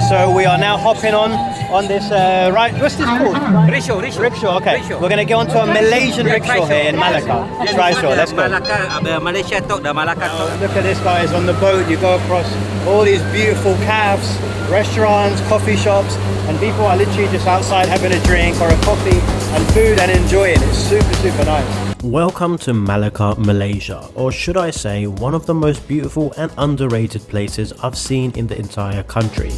So we are now hopping on this right. What's this called? Rickshaw. Okay. We're gonna go onto a Malaysian rickshaw here in Malacca. Trishaw. Let's go. Malacca, Malaysia talk the Malacca talk. Look at this, guys. On the boat, you go across all these beautiful cafes, restaurants, coffee shops, and people are literally just outside having a drink or a coffee and food and enjoying. It's super nice. Welcome to Malacca, Malaysia, or should I say one of the most beautiful and underrated places I've seen in the entire country.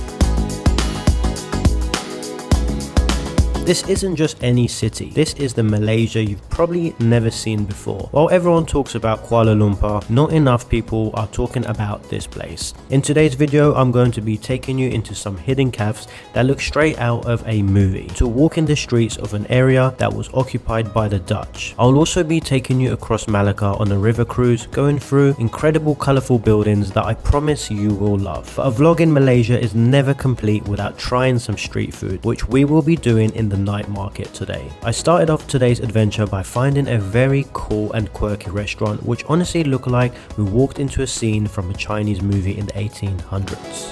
This isn't just any city, this is the Malaysia you've probably never seen before. While everyone talks about Kuala Lumpur, not enough people are talking about this place. In today's video, I'm going to be taking you into some hidden cafes that look straight out of a movie, to walk in the streets of an area that was occupied by the Dutch. I'll also be taking you across Malacca on a river cruise, going through incredible colourful buildings that I promise you will love. But a vlog in Malaysia is never complete without trying some street food, which we will be doing in the night market today. I started off today's adventure by finding a very cool and quirky restaurant which honestly looked like we walked into a scene from a Chinese movie in the 1800s.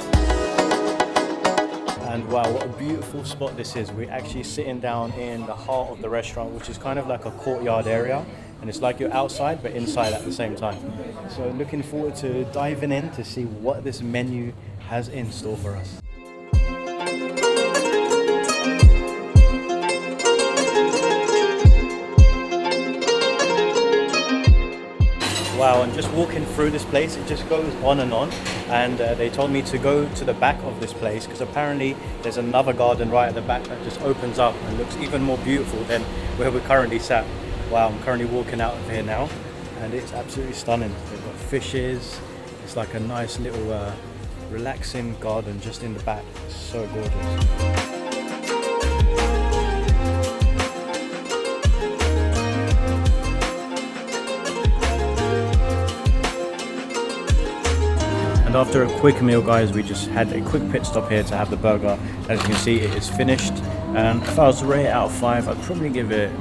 And wow, what a beautiful spot this is. We're actually sitting down in the heart of the restaurant, which is kind of like a courtyard area, and it's like you're outside but inside at the same time. So looking forward to diving in to see what this menu has in store for us. Wow, and just walking through this place, it just goes on, and they told me to go to the back of this place because apparently there's another garden right at the back that just opens up and looks even more beautiful than where we're currently sat. Wow, I'm currently walking out of here now and it's absolutely stunning. They've got fishes, it's like a nice little relaxing garden just in the back. It's so gorgeous. After a quick meal, guys, we just had a quick pit stop here to have the burger. As you can see, it is finished, and if I was to rate it out of 5, I'd probably give it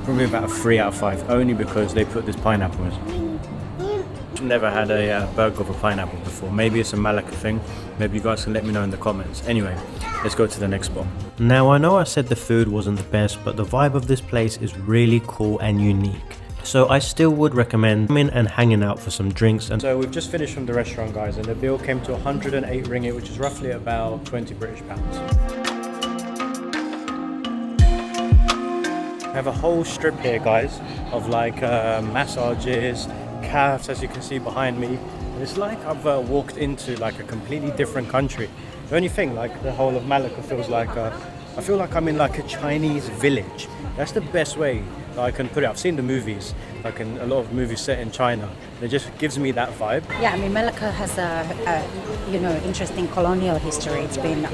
probably about a 3 out of 5, only because they put this pineapple in. I've never had a burger with a pineapple before. Maybe it's a Malacca thing. Maybe you guys can let me know in the comments. Anyway, let's go to the next spot. Now, I know I said the food wasn't the best, but the vibe of this place is really cool and unique. So I still would recommend coming and hanging out for some drinks. And so we've just finished from the restaurant, guys, and the bill came to 108 ringgit, which is roughly about 20 British pounds. I have a whole strip here, guys, of like massages, cafes, as you can see behind me. And it's like I've walked into like a completely different country. The only thing, like the whole of Malacca feels like I feel like I'm in like a Chinese village. That's the best way that I can put it. I've seen the movies, like in a lot of movies set in China. It just gives me that vibe. Yeah, I mean, Malacca has a interesting colonial history. It's been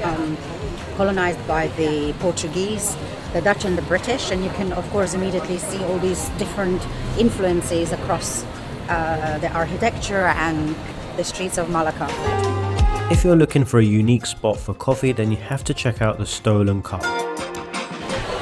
colonized by the Portuguese, the Dutch and the British, and you can of course immediately see all these different influences across the architecture and the streets of Malacca. If you're looking for a unique spot for coffee, then you have to check out the Stolen Cup.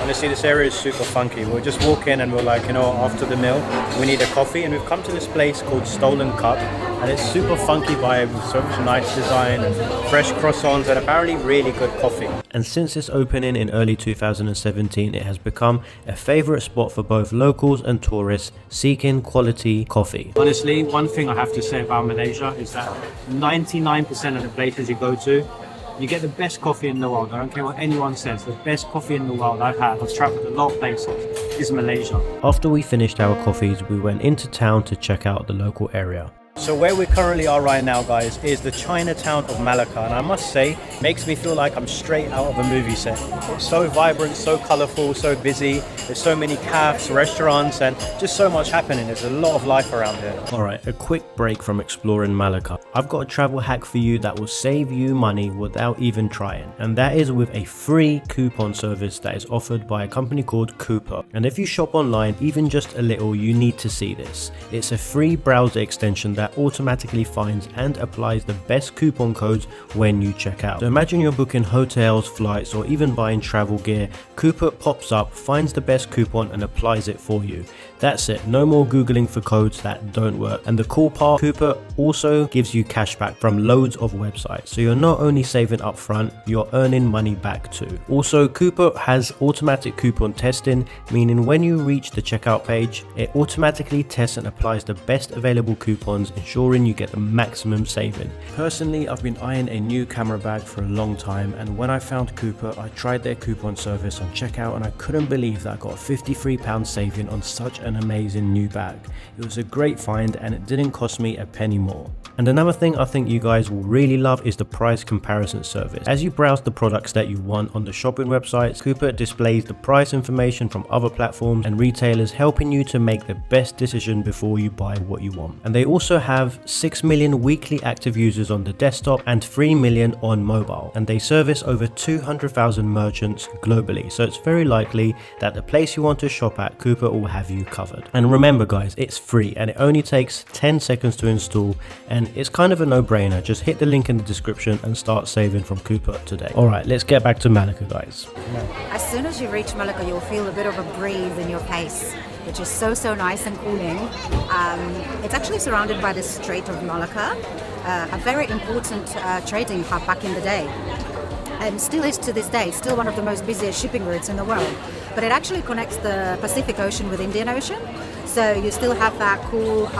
Honestly, this area is super funky. We'll just walk in and we're like, you know, after the meal, we need a coffee. And we've come to this place called Stolen Cup. And it's super funky vibe with so much nice design and fresh croissants and apparently really good coffee. And since its opening in early 2017, it has become a favorite spot for both locals and tourists seeking quality coffee. Honestly, one thing I have to say about Malaysia is that 99% of the places you go to, you get the best coffee in the world. I don't care what anyone says, the best coffee in the world I've had, I've traveled a lot of places, is Malaysia. After we finished our coffees, we went into town to check out the local area. So where we currently are right now, guys, is the Chinatown of Malacca, and I must say, it makes me feel like I'm straight out of a movie set. It's so vibrant, so colourful, so busy. There's so many cafes, restaurants, and just so much happening. There's a lot of life around here. Alright, a quick break from exploring Malacca. I've got a travel hack for you that will save you money without even trying, and that is with a free coupon service that is offered by a company called Cooper. And if you shop online even just a little, you need to see this. It's a free browser extension that automatically finds and applies the best coupon codes when you check out. So imagine you're booking hotels, flights, or even buying travel gear. Cooper pops up, finds the best coupon and applies it for you. That's it, no more googling for codes that don't work. And the cool part, Cooper also gives you cashback from loads of websites, so you're not only saving up front, you're earning money back too. Also, Cooper has automatic coupon testing, meaning when you reach the checkout page, it automatically tests and applies the best available coupons, ensuring you get the maximum saving. Personally, I've been eyeing a new camera bag for a long time, and when I found Cooper, I tried their coupon service on checkout and I couldn't believe that I got a £53 saving on such an amazing new bag. It was a great find and it didn't cost me a penny more. And another thing I think you guys will really love is the price comparison service. As you browse the products that you want on the shopping websites, Cooper displays the price information from other platforms and retailers, helping you to make the best decision before you buy what you want. And they also have 6 million weekly active users on the desktop and 3 million on mobile, and they service over 200,000 merchants globally, so it's very likely that the place you want to shop at, Cooper will have you covered. And remember guys, it's free and it only takes 10 seconds to install, and it's kind of a no-brainer. Just hit the link in the description and start saving from Cooper today. Alright, let's get back to Malacca guys. As soon as you reach Malacca, you'll feel a bit of a breeze in your face, which is so nice and cooling. It's actually surrounded by the Strait of Malacca, a very important trading hub back in the day, and still is to this day, still one of the most busiest shipping routes in the world. But it actually connects the Pacific Ocean with Indian Ocean, so you still have that cool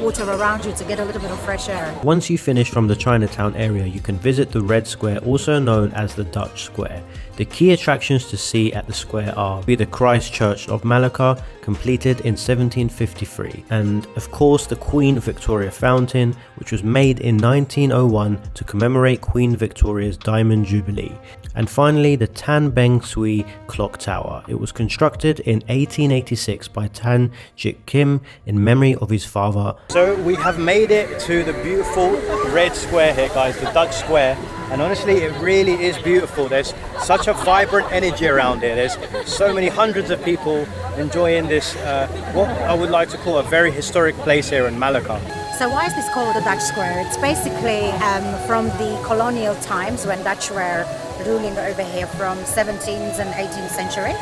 water around you to get a little bit of fresh air. Once you finish from the Chinatown area, you can visit the Red Square, also known as the Dutch Square. The key attractions to see at the square are the Christ Church of Malacca, completed in 1753, and of course the Queen Victoria Fountain, which was made in 1901 to commemorate Queen Victoria's Diamond Jubilee. And finally, the Tan Beng Sui Clock Tower. It was constructed in 1886 by Tan Jik Kim in memory of his father. So we have made it to the beautiful Red Square here guys, the Dutch Square. And honestly, it really is beautiful. There's such a vibrant energy around here. There's so many hundreds of people enjoying this, what I would like to call a very historic place here in Malacca. So why is this called the Dutch Square? It's basically from the colonial times when Dutch were ruling over here from 17th and 18th century.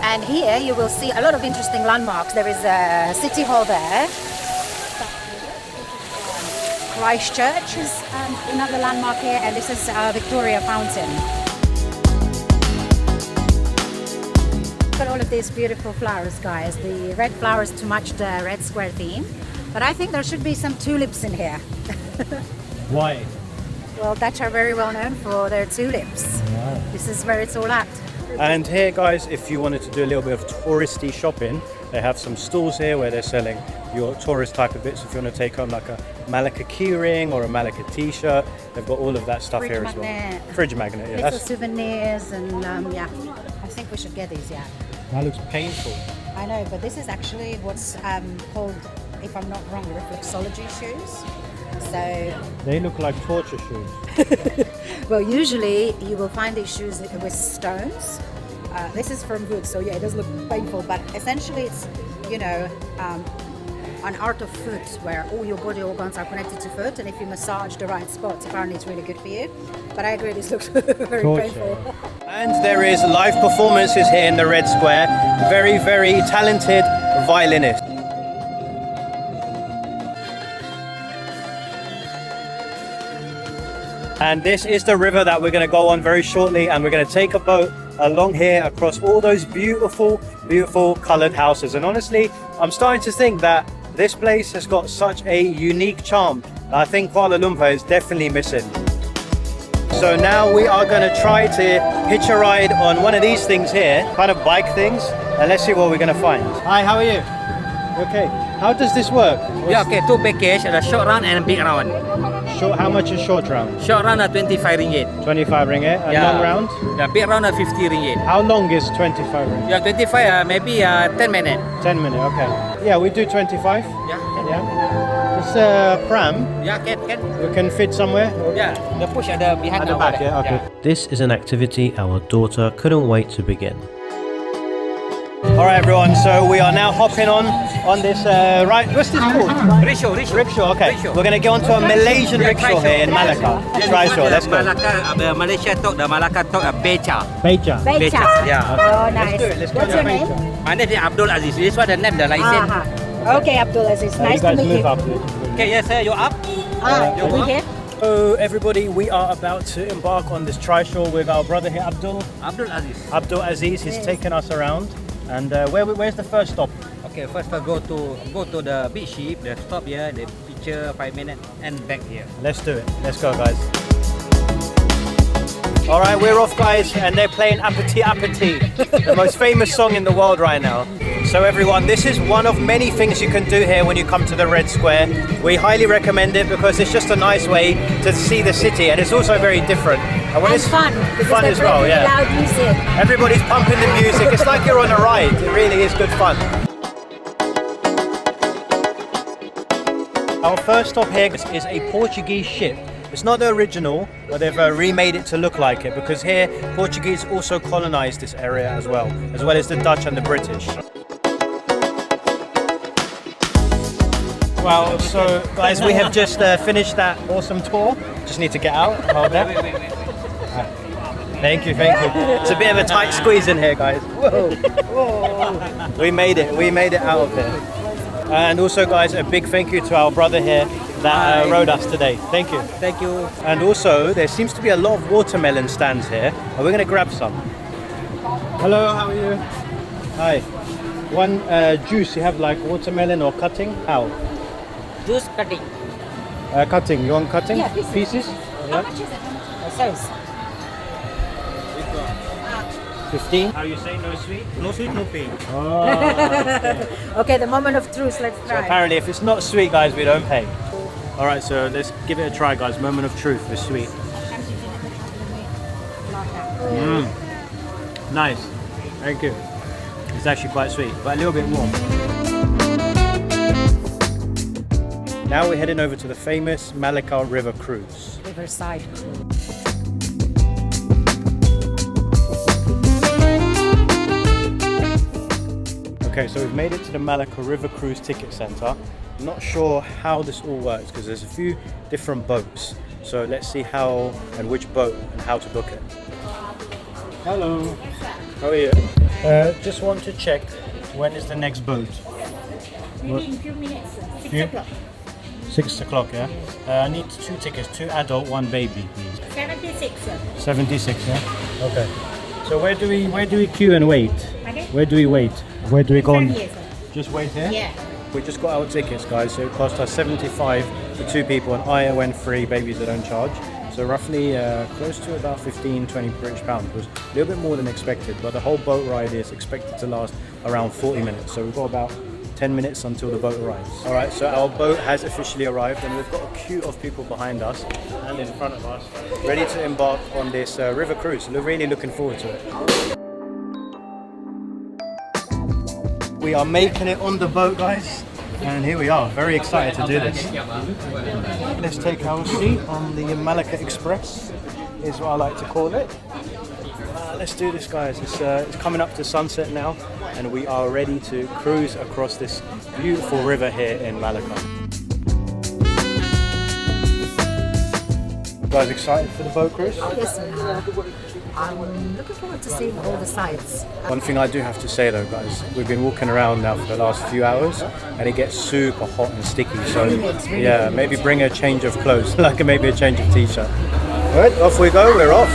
And here you will see a lot of interesting landmarks. There is a city hall there. Christ Church is another landmark here, and this is Victoria Fountain. Look at all of these beautiful flowers, guys. The red flowers to match the Red Square theme. But I think there should be some tulips in here. Why? Well, Dutch are very well known for their tulips. Wow. This is where it's all at. And here guys, if you wanted to do a little bit of touristy shopping, they have some stalls here where they're selling your tourist type of bits. If you want to take home like a Malacca keyring or a Malacca t-shirt, they've got all of that stuff here as well. Fridge magnet, yeah. Little souvenirs and yeah, I think we should get these, yeah. That looks painful. I know, but this is actually what's called, if I'm not wrong, reflexology shoes. So they look like torture shoes. well, usually you will find these shoes with stones. This is from wood, so yeah, it does look painful, but essentially it's, an art of foot where all your body organs are connected to foot, and if you massage the right spots, apparently it's really good for you. But I agree, this looks very painful. And there is live performances here in the Red Square. Very, very talented violinist. And this is the river that we're going to go on very shortly, and we're going to take a boat along here across all those beautiful, beautiful coloured houses. And honestly, I'm starting to think that this place has got such a unique charm. I think Kuala Lumpur is definitely missing. So now we are going to try to hitch a ride on one of these things here, kind of bike things, and let's see what we're going to find. Hi, how are you? Okay, how does this work? Yeah, okay, two package, the short run and big round. Short, how much is short round? Short run 25 ringgit. 25 ringgit. And Yeah. long round? Yeah, big round 50 ringgit. How long is 25 ringgit? Yeah, 25 maybe 10 minutes. 10 minutes, okay. Yeah, we do 25. Yeah, can. Yeah. It's a pram. Yeah, can. We can fit somewhere. Yeah, the push at the behind At the back, yeah, okay. This is an activity our daughter couldn't wait to begin. Alright everyone, so we are now hopping on this, right, what's this called? Trishaw. Rickshaw, okay. Rickshaw. We're going to go onto a Malaysian rickshaw here in Malacca. Trishaw, let's go. Malacca, the Malaysia talk, the Malacca talk, beca. Beja. Becha. Yeah. Oh, nice. Let's do it, let's go What's to your Beja. name? My name is Abdul Aziz. This one the name, the license. Okay, Abdul Aziz. Nice to meet you. Okay, yes sir, you up? Are we here? So everybody, we are about to embark on this Trishaw with our brother here, Abdul Abdul Aziz. He's taken us around. And where's the first stop? Okay, first go to the big ship, the stop here, the picture 5 minutes and back here. Let's do it. Let's go, guys. All right, we're off, guys, and they're playing Appetit Appetit, the most famous song in the world right now. So everyone, this is one of many things you can do here when you come to the Red Square. We highly recommend it because it's just a nice way to see the city, and it's also very different. And when it's fun. Fun as well, yeah. Loud music. Everybody's pumping the music. It's like you're on a ride. It really is good fun. Our first stop here is a Portuguese ship. It's not the original, but they've remade it to look like it because here Portuguese also colonized this area as well as the Dutch and the British. Well, so guys, we have just finished that awesome tour. Just need to get out. Hold there. Thank you. It's a bit of a tight squeeze in here, guys. Whoa. We made it out of here. And also, guys, a big thank you to our brother here that rode us today. Thank you. Thank you. And also, there seems to be a lot of watermelon stands here. And we're going to grab some. Hello, how are you? Hi. One juice, you have like watermelon or cutting? How? Juice cutting. Cutting, you want cutting? Yeah, pieces? How much is it? Size? 15. How you say no sweet? No sweet, no pay. Oh. Okay, the moment of truth, let's So try. apparently if it's not sweet, guys, we don't pay. Alright, so let's give it a try, guys. Moment of truth with sweet. Nice. Thank you. It's actually quite sweet, but a little bit warm. Now we're heading over to the famous Malacca River Cruise. Riverside. Okay, so we've made it to the Malacca River Cruise Ticket Centre. I'm not sure how this all works because there's a few different boats. So let's see how and which boat and how to book it. Hello. How are you? Just want to check when is the next boat? Maybe in a few minutes. 6 o'clock. 6 o'clock, yeah? I need 2 tickets, 2 adult, 1 baby, please. 76. 76, yeah? Okay. So where do we queue and wait? Okay. Where do we wait? Where do we go on? Here, sir. Just wait here? Yeah. We just got our tickets, guys, so it cost us 75 for 2 people, and I went free, babies they don't charge. So roughly close to about 15, 20 British pounds. It was a little bit more than expected, but the whole boat ride is expected to last around 40 minutes. So we've got about 10 minutes until the boat arrives. All right, so our boat has officially arrived, and we've got a queue of people behind us and in front of us, ready to embark on this river cruise. We're really looking forward to it. We are making it on the boat, guys, and here we are, very excited to do this. Let's take our seat on the Malacca Express, is what I like to call it. Let's do this, guys. It's coming up to sunset now, and we are ready to cruise across this beautiful river here in Malacca. You guys excited for the boat cruise? Yes, I'm looking forward to seeing all the sights. One thing I do have to say though, guys, we've been walking around now for the last few hours and it gets super hot and sticky, so yeah, maybe bring a change of clothes, like maybe a change of t-shirt. Alright, off we go, we're off.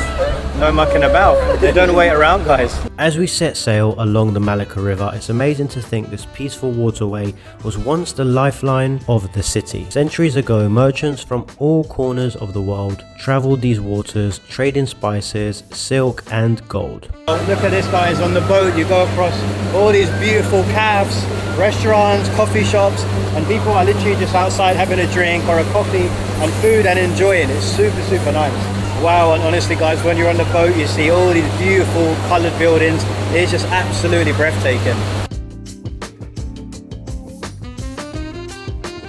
No mucking about. They don't wait around, guys. As we set sail along the Malacca River, it's amazing to think this peaceful waterway was once the lifeline of the city. Centuries ago, merchants from all corners of the world traveled these waters, trading spices, silk and gold. Look at this, guys, on the boat you go across all these beautiful cafes, restaurants, coffee shops, and people are literally just outside having a drink or a coffee and food and enjoying it. It's super, super nice. Wow, and honestly guys, when you're on the boat you see all these beautiful coloured buildings. It's just absolutely breathtaking.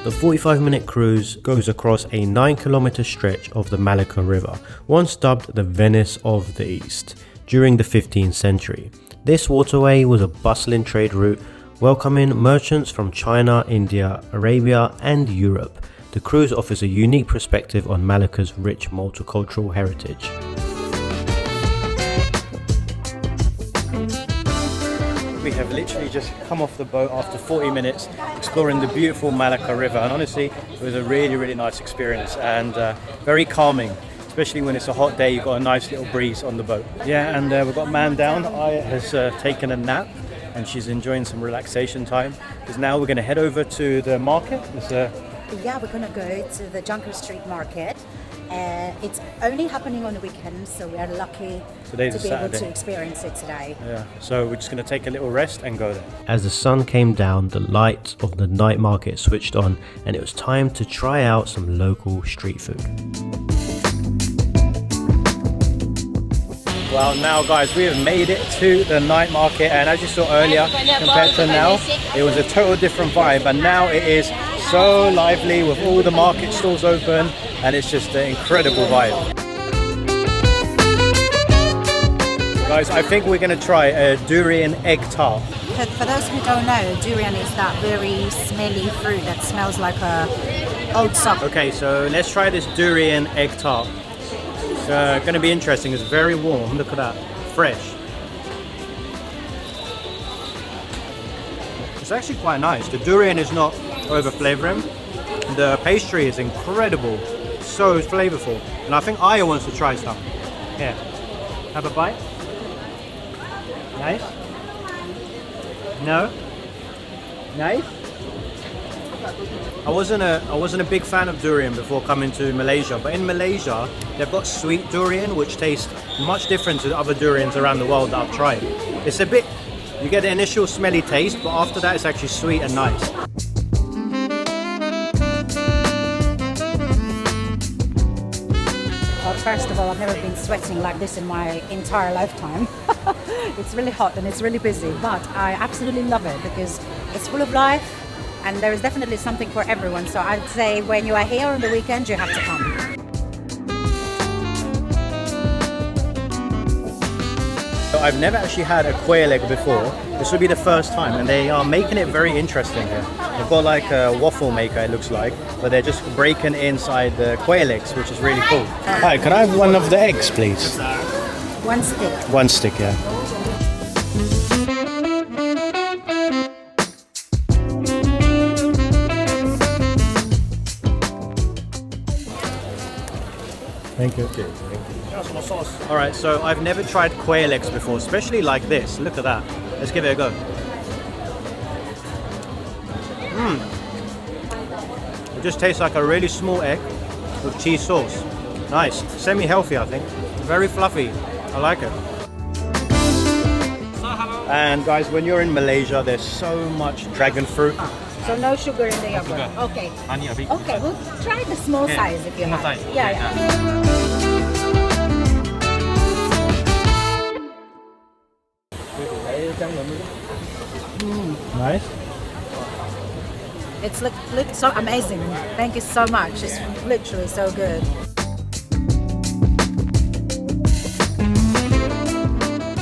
The 45-minute cruise goes across a 9-kilometre stretch of the Malacca River, once dubbed the Venice of the East, during the 15th century. This waterway was a bustling trade route, welcoming merchants from China, India, Arabia and Europe. The cruise offers a unique perspective on Malacca's rich multicultural heritage. we have literally just come off the boat after 40 minutes exploring the beautiful Malacca River, and honestly it was a really nice experience and very calming, especially when it's a hot day. You've got a nice little breeze on the boat. Yeah, and we've got man down. Aya has taken a nap and she's enjoying some relaxation time, because now we're going to head over to the market. Yeah, we're going to go to the Junker Street Market. It's only happening on the weekend, so we are lucky to be able to experience it today. Yeah, so we're just going to take a little rest and go there. As the sun came down, the lights of the night market switched on and it was time to try out some local street food. Well, now guys, we have made it to the night market, and as you saw earlier, compared to now, it was a total different vibe, and now it is so lively with all the market stalls open, and it's just an incredible vibe. Guys, I think we're going to try a durian egg tart. For those who don't know, durian is that very smelly fruit that smells like a old sock. Okay, so let's try this durian egg tart. It's going to be interesting. It's very warm. Look at that. Fresh. It's actually quite nice. The durian is not over flavoring. The pastry is incredible. So flavorful. And I think Aya wants to try some. Here. Have a bite. Nice. No? Nice? I wasn't a big fan of durian before coming to Malaysia, but in Malaysia they've got sweet durian which tastes much different to the other durians around the world that I've tried. It's a bit, you get the initial smelly taste, but after that it's actually sweet and nice. Well, first of all, I've never been sweating like this in my entire lifetime. It's really hot and it's really busy, but I absolutely love it because it's full of life. And there is definitely something for everyone. So I'd say when you are here on the weekend, you have to come. So I've never actually had a quail egg before. This will be the first time, and they are making it very interesting here. They've got like a waffle maker, it looks like, but they're just breaking inside the quail eggs, which is really cool. Hi, can I have one of the eggs, please? One stick. One stick, yeah. Thank you. Okay, thank you. All right, so I've never tried quail eggs before, especially like this. Look at that. Let's give it a go. It just tastes like a really small egg with cheese sauce. Nice. Semi-healthy, I think. Very fluffy. I like it. And guys, when you're in Malaysia, there's so much dragon fruit. So no sugar in the yogurt. Okay. Okay, we'll try the small size if you have. size. Yeah. Nice. It's look so amazing. Thank you so much. It's literally so good.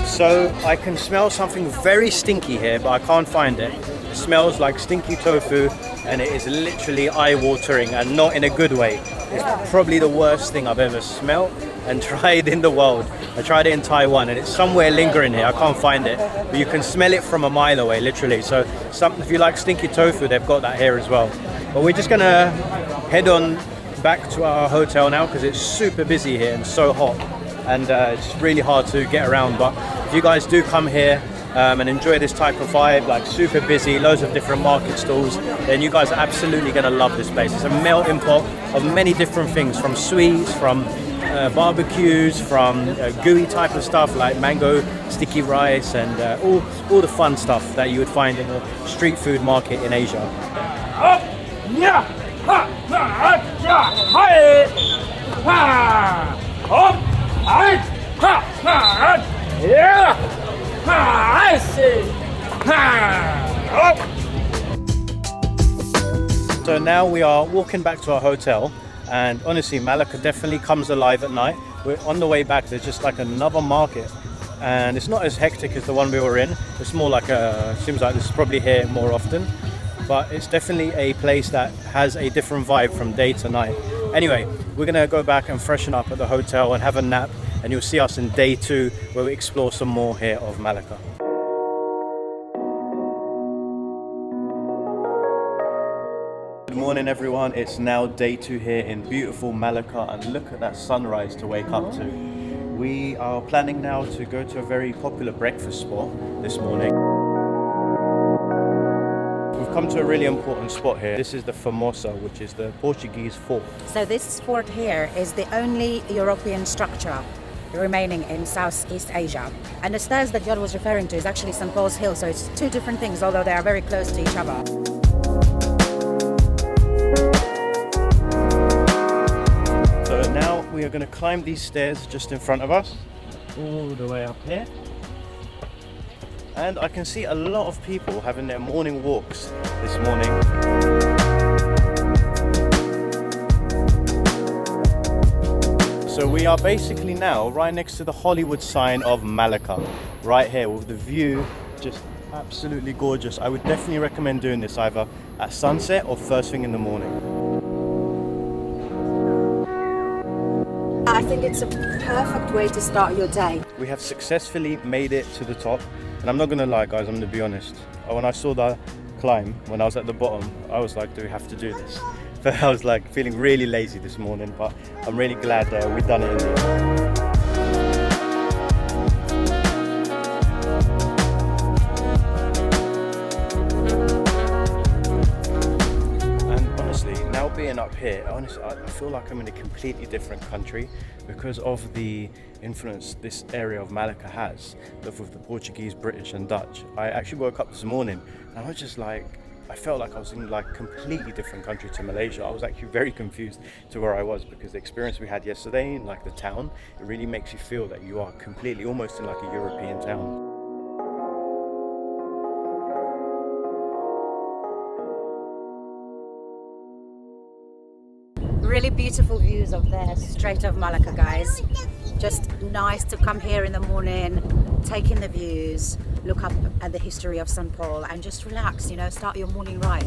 So I can smell something very stinky here, but I can't find it. It smells like stinky tofu, and it is literally eye-watering, and not in a good way. It's probably the worst thing I've ever smelled and tried in the world. I tried it in Taiwan, and it's somewhere lingering here. I can't find it, but you can smell it from a mile away, literally. So if you like stinky tofu, they've got that here as well. But we're just gonna head on back to our hotel now because it's super busy here and so hot, and it's really hard to get around. But if you guys do come here and enjoy this type of vibe, like super busy, loads of different market stalls, then you guys are absolutely going to love this place. It's a melting pot of many different things, from sweets, from barbecues, from gooey type of stuff like mango sticky rice, and all the fun stuff that you would find in a street food market in Asia. So now we are walking back to our hotel, and honestly Malacca definitely comes alive at night. We're on the way back, there's just like another market, and it's not as hectic as the one we were in. It's more like seems like this is probably here more often, but it's definitely a place that has a different vibe from day to night. Anyway, we're gonna go back and freshen up at the hotel and have a nap, and you'll see us in day 2 where we explore some more here of Malacca. morning everyone, it's now day 2 here in beautiful Malacca, and look at that sunrise to wake up to. We are planning now to go to a very popular breakfast spot this morning. We've come to a really important spot here. This is the Formosa, which is the Portuguese Fort. So this fort here is the only European structure remaining in Southeast Asia. And the stairs that John was referring to is actually St. Paul's Hill, so it's two different things, although they are very close to each other. So now we are going to climb these stairs just in front of us, all the way up here. And I can see a lot of people having their morning walks this morning. So we are basically now right next to the Hollywood sign of Malacca, right here with the view just absolutely gorgeous. I would definitely recommend doing this either at sunset or first thing in the morning. I think it's a perfect way to start your day. We have successfully made it to the top, and I'm not gonna lie guys, I'm gonna be honest. When I saw the climb, when I was at the bottom, I was like, do we have to do this? But I was like feeling really lazy this morning, but I'm really glad we've done it in the end. Being up here, honestly, I feel like I'm in a completely different country because of the influence this area of Malacca has with the Portuguese, British and Dutch. I actually woke up this morning and I was just like, I felt like I was in like a completely different country to Malaysia. I was actually very confused to where I was because the experience we had yesterday in like the town, it really makes you feel that you are completely almost in like a European town. Really beautiful views of the Strait of Malacca, guys. Just nice to come here in the morning, take in the views, look up at the history of St. Paul and just relax, you know, start your morning right.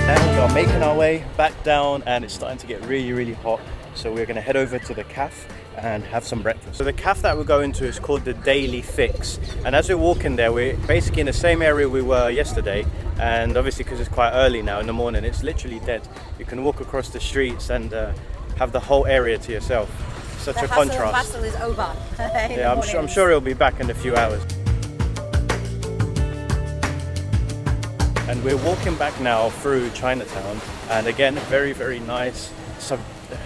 And we are making our way back down and it's starting to get really, really hot. So we're going to head over to the cafe and have some breakfast. So the cafe that we're going to is called the Daily Fix. And as we're walking there, we're basically in the same area we were yesterday. And obviously because it's quite early now in the morning, it's literally dead. You can walk across the streets and have the whole area to yourself. Such a contrast. The hustle is over. Yeah, I'm sure he'll be back in a few hours. And we're walking back now through Chinatown, and again, very, very nice,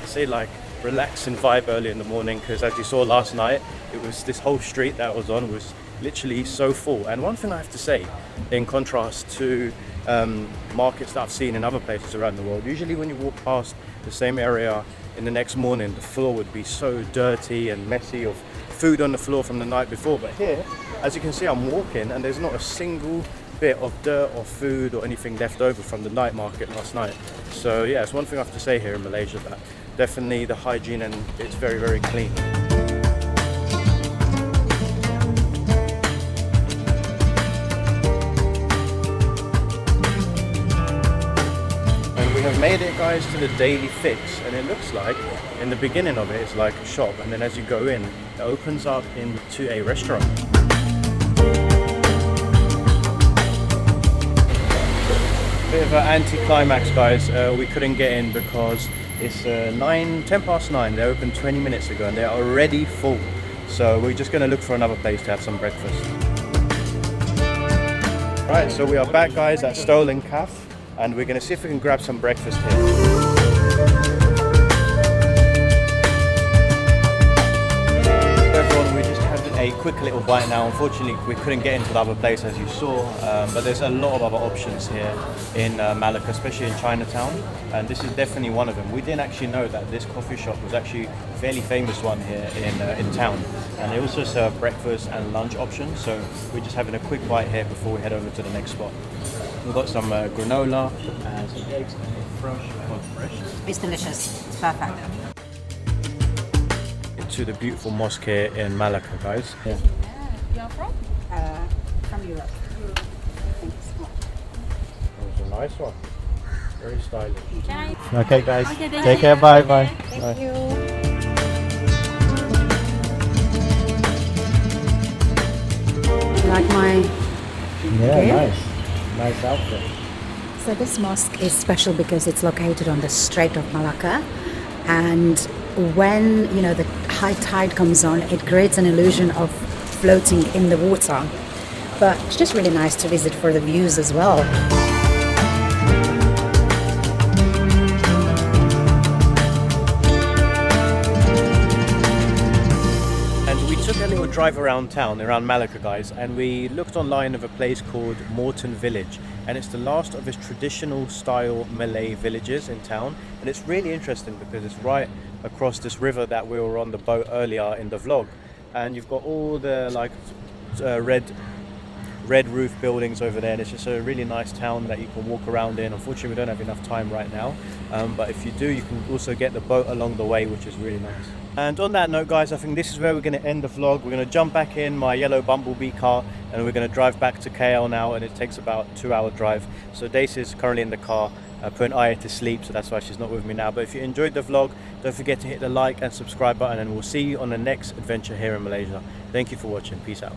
say like relaxing vibe early in the morning, because as you saw last night, it was this whole street that was on was literally so full. And one thing I have to say, in contrast to markets that I've seen in other places around the world, usually when you walk past the same area in the next morning, the floor would be so dirty and messy of food on the floor from the night before. But here, as you can see, I'm walking and there's not a single bit of dirt or food or anything left over from the night market last night. So yeah, it's one thing I have to say here in Malaysia, that definitely the hygiene, and it's very, very clean. And we have made it, guys, to the Daily Fix, and it looks like in the beginning of it, it's like a shop, and then as you go in, it opens up into a restaurant. Bit of an anti-climax, guys. We couldn't get in because it's 10 past 9. They opened 20 minutes ago and they're already full. So we're just going to look for another place to have some breakfast. Right, so we are back, guys, at Stolen Cafe, and we're going to see if we can grab some breakfast here. A quick little bite now. Unfortunately, we couldn't get into the other place as you saw, but there's a lot of other options here in Malacca, especially in Chinatown, and this is definitely one of them. We didn't actually know that this coffee shop was actually a fairly famous one here in town, and they also serve breakfast and lunch options, so we're just having a quick bite here before we head over to the next spot. We've got some granola and some eggs and fresh. It's delicious. It's perfect. To the beautiful mosque here in Malacca, guys. Yeah. You're from? From Europe. That was a nice one. Very stylish. Okay. Okay, guys. Okay, take care. Bye. Bye. Thank you. Like my Yeah, gear? nice outfit. So this mosque is special because it's located on the Strait of Malacca, and when the high tide comes on, it creates an illusion of floating in the water. But it's just really nice to visit for the views as well. Took a little drive around town, around Malacca, guys, and we looked online of a place called Morton Village, and it's the last of its traditional style Malay villages in town. And it's really interesting because it's right across this river that we were on the boat earlier in the vlog, and you've got all the red roof buildings over there, and it's just a really nice town that you can walk around in. Unfortunately, we don't have enough time right now, but if you do, you can also get the boat along the way, which is really nice. And on that note, guys, I think this is where we're going to end the vlog. We're going to jump back in my yellow Bumblebee car, and we're going to drive back to KL now, and it takes about a 2-hour drive. So Dace is currently in the car, putting Aya to sleep, so that's why she's not with me now. But if you enjoyed the vlog, don't forget to hit the like and subscribe button, and we'll see you on the next adventure here in Malaysia. Thank you for watching. Peace out.